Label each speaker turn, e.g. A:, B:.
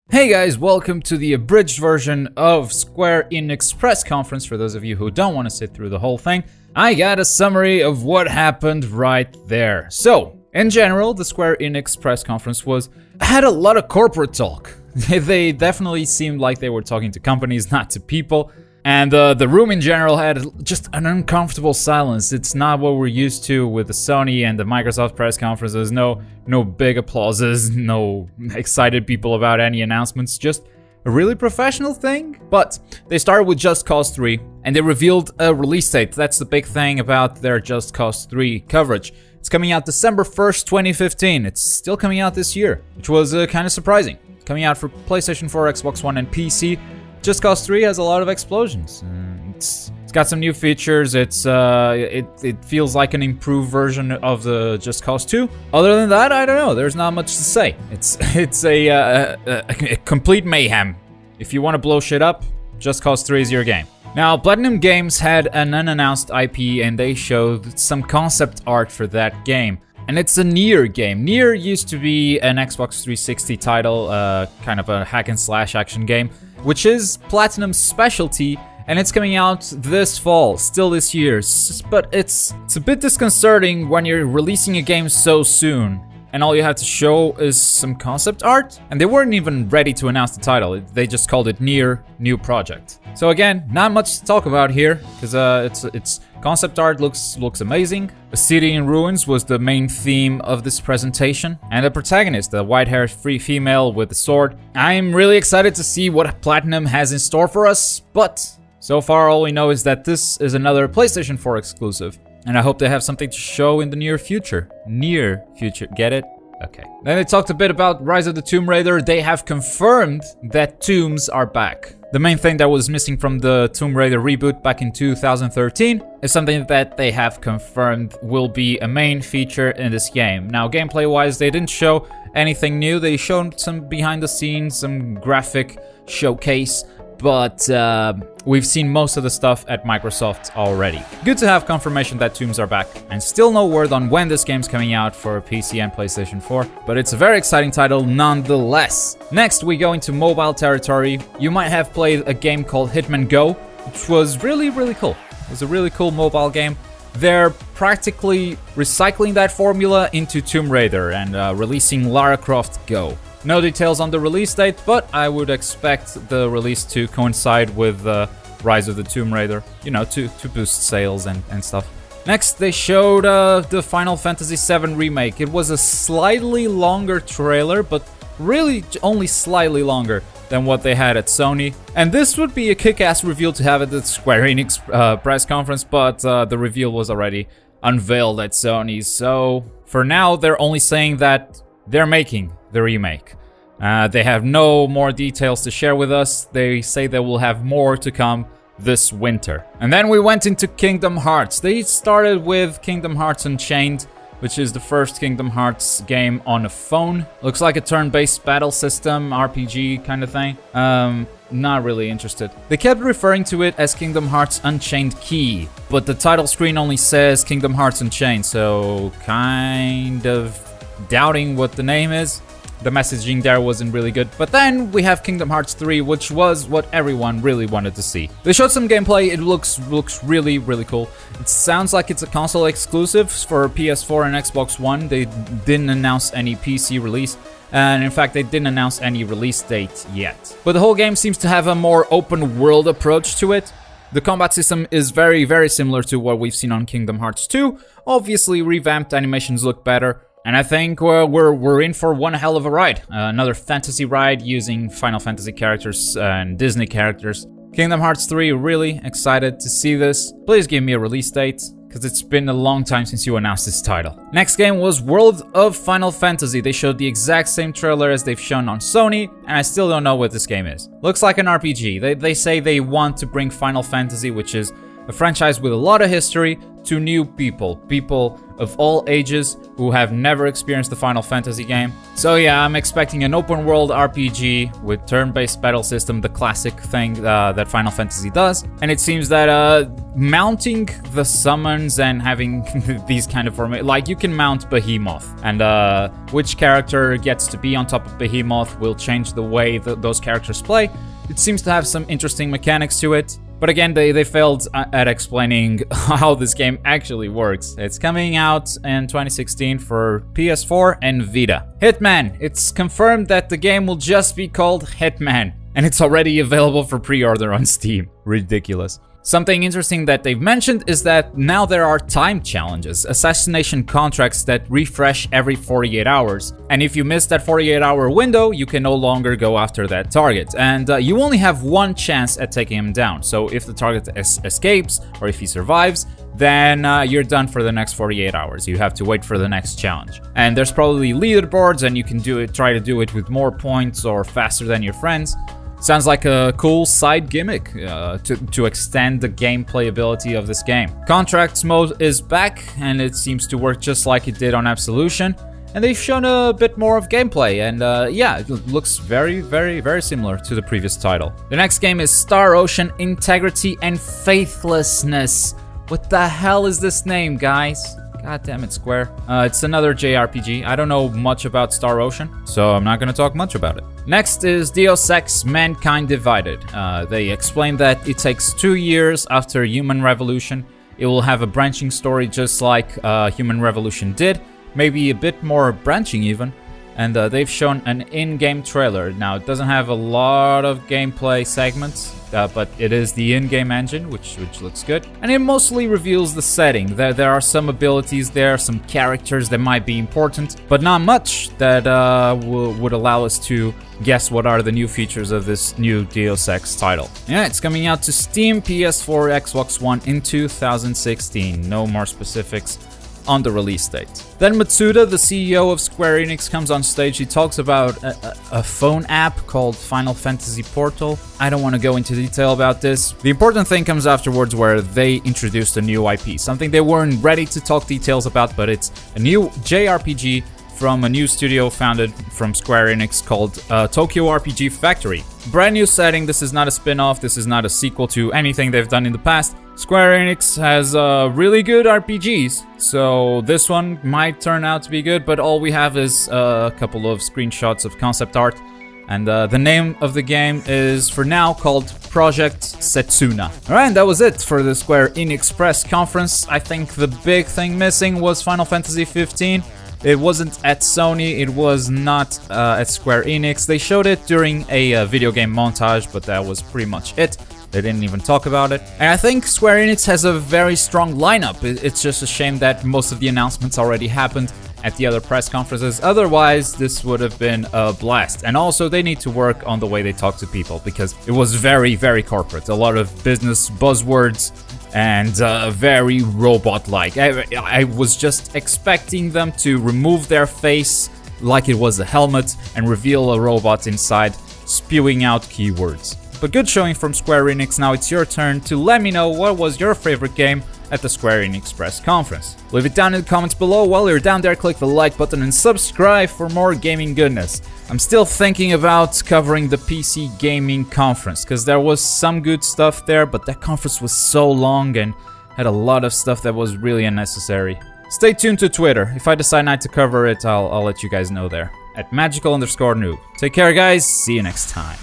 A: Hey guys, welcome to the abridged version of Square Enix Press Conference. For those of you who don't want to sit through the whole thing, I got a summary of what happened right there. So, in general, the Square Enix Press Conference had a lot of corporate talk. They definitely seemed like they were talking to companies, not to people. And the room in general had just an uncomfortable silence. It's not what we're used to with the Sony and the Microsoft press conferences. No big applauses, no excited people about any announcements, just a really professional thing. But they started with Just Cause 3, and they revealed a release date. That's the big thing about their Just Cause 3 coverage. It's coming out December 1st, 2015. It's still coming out this year, which was kind of surprising. Coming out for PlayStation 4, Xbox One, and PC. Just Cause 3 has a lot of explosions. It's got some new features. It feels like an improved version of the Just Cause 2. Other than that, I don't know. There's not much to say. It's a complete mayhem. If you want to blow shit up, Just Cause 3 is your game. Now, Platinum Games had an unannounced IP and they showed some concept art for that game. And it's a Nier game. Nier used to be an Xbox 360 title, kind of a hack and slash action game, which is Platinum's specialty, and it's coming out this fall, still this year. But it's a bit disconcerting when you're releasing a game so soon, and all you have to show is some concept art, and they weren't even ready to announce the title. They just called it Nier New Project. So again, not much to talk about here, because it's concept art looks amazing. A city in ruins was the main theme of this presentation, and the protagonist, the white-haired free female with the sword. I'm really excited to see what Platinum has in store for us, but so far all we know is that this is another PlayStation 4 exclusive, and I hope they have something to show in the near future. Near future, get it? Okay. Then they talked a bit about Rise of the Tomb Raider. They have confirmed that tombs are back. The main thing that was missing from the Tomb Raider reboot back in 2013 is something that they have confirmed will be a main feature in this game. Now, gameplay-wise, they didn't show anything new. They showed some behind the scenes, some graphic showcase, but we've seen most of the stuff at Microsoft already. Good to have confirmation that tombs are back, and still no word on when this game's coming out for PC and PlayStation 4, but it's a very exciting title nonetheless. Next, we go into mobile territory. You might have played a game called Hitman Go, which was really cool. It was a really cool mobile game. They're practically recycling that formula into Tomb Raider and releasing Lara Croft Go. No details on the release date, but I would expect the release to coincide with Rise of the Tomb Raider, you know, to boost sales and stuff. Next, they showed the Final Fantasy VII Remake. It was a slightly longer trailer, but really only slightly longer than what they had at Sony. And this would be a kick-ass reveal to have at the Square Enix press conference, but the reveal was already unveiled at Sony. So for now, they're only saying that they're making the remake. They have no more details to share with us. They say they will have more to come this winter. And then we went into Kingdom Hearts. They started with Kingdom Hearts Unchained, which is the first Kingdom Hearts game on a phone. Looks like a turn-based battle system, RPG kind of thing. Not really interested. They kept referring to it as Kingdom Hearts Unchained Key, but the title screen only says Kingdom Hearts Unchained, so kind of doubting what the name is. The messaging there wasn't really good. But then we have Kingdom Hearts 3, which was what everyone really wanted to see. They showed some gameplay. It looks really cool. It sounds like it's a console exclusive for PS4 and Xbox One. They didn't announce any PC release. And in fact, they didn't announce any release date yet. But the whole game seems to have a more open world approach to it. The combat system is very similar to what we've seen on Kingdom Hearts 2. Obviously, revamped animations look better. And I think we're in for one hell of a ride. Another fantasy ride using Final Fantasy characters and Disney characters. Kingdom Hearts 3, really excited to see this. Please give me a release date, because it's been a long time since you announced this title. Next game was World of Final Fantasy. They showed the exact same trailer as they've shown on Sony, and I still don't know what this game is. Looks like an RPG. They say they want to bring Final Fantasy, which is a franchise with a lot of history, to new people of all ages who have never experienced the Final Fantasy game. So yeah, I'm expecting an open world RPG with turn-based battle system, the classic thing that Final Fantasy does. And it seems that mounting the summons and having these kind of like you can mount Behemoth, and which character gets to be on top of Behemoth will change the way those characters play. It seems to have some interesting mechanics to it. But again, they failed at explaining how this game actually works. It's coming out in 2016 for PS4 and Vita. Hitman. It's confirmed that the game will just be called Hitman, and it's already available for pre-order on Steam. Ridiculous. Something interesting that they've mentioned is that now there are time challenges, assassination contracts that refresh every 48 hours. And if you miss that 48-hour window, you can no longer go after that target. And you only have one chance at taking him down. So if the target escapes, or if he survives, then you're done for the next 48 hours. You have to wait for the next challenge. And there's probably leaderboards, and you can try to do it with more points or faster than your friends. Sounds like a cool side gimmick to extend the gameplay ability of this game. Contracts mode is back, and it seems to work just like it did on Absolution. And they've shown a bit more of gameplay, and yeah, it looks very, very, very similar to the previous title. The next game is Star Ocean Integrity and Faithlessness. What the hell is this name, guys? God damn it, Square. It's another JRPG. I don't know much about Star Ocean, so I'm not gonna talk much about it. Next is Deus Ex Mankind Divided. They explained that it takes 2 years after Human Revolution. It will have a branching story just like Human Revolution did, maybe a bit more branching even. And they've shown an in-game trailer. Now, it doesn't have a lot of gameplay segments, but it is the in-game engine, which looks good. And it mostly reveals the setting. There are some abilities there, some characters that might be important, but not much that would allow us to guess what are the new features of this new Deus Ex title. Yeah, it's coming out to Steam, PS4, Xbox One in 2016. No more specifics on the release date. Then Matsuda, the CEO of Square Enix, comes on stage. He talks about a phone app called Final Fantasy Portal. I don't want to go into detail about this. The important thing comes afterwards, where they introduced a new IP, something they weren't ready to talk details about, but it's a new JRPG from a new studio founded from Square Enix called Tokyo RPG Factory. Brand new setting. This is not a spin-off. This is not a sequel to anything they've done in the past. Square Enix has really good RPGs, so this one might turn out to be good, but all we have is a couple of screenshots of concept art, and the name of the game is, for now, called Project Setsuna. Alright, that was it for the Square Enix Press Conference. I think the big thing missing was Final Fantasy 15. It wasn't at Sony, it was not at Square Enix. They showed it during a video game montage, but that was pretty much it. They didn't even talk about it. And I think Square Enix has a very strong lineup. It's just a shame that most of the announcements already happened at the other press conferences. Otherwise, this would have been a blast. And also, they need to work on the way they talk to people, because it was very, very corporate. A lot of business buzzwords and very robot-like. I was just expecting them to remove their face like it was a helmet and reveal a robot inside, spewing out keywords. But good showing from Square Enix. Now it's your turn to let me know what was your favorite game at the Square Enix Press Conference. Leave it down in the comments below. While you're down there, click the like button and subscribe for more gaming goodness. I'm still thinking about covering the PC Gaming Conference, because there was some good stuff there, but that conference was so long and had a lot of stuff that was really unnecessary. Stay tuned to Twitter. If I decide not to cover it, I'll let you guys know there. At magical_noob. Take care, guys. See you next time.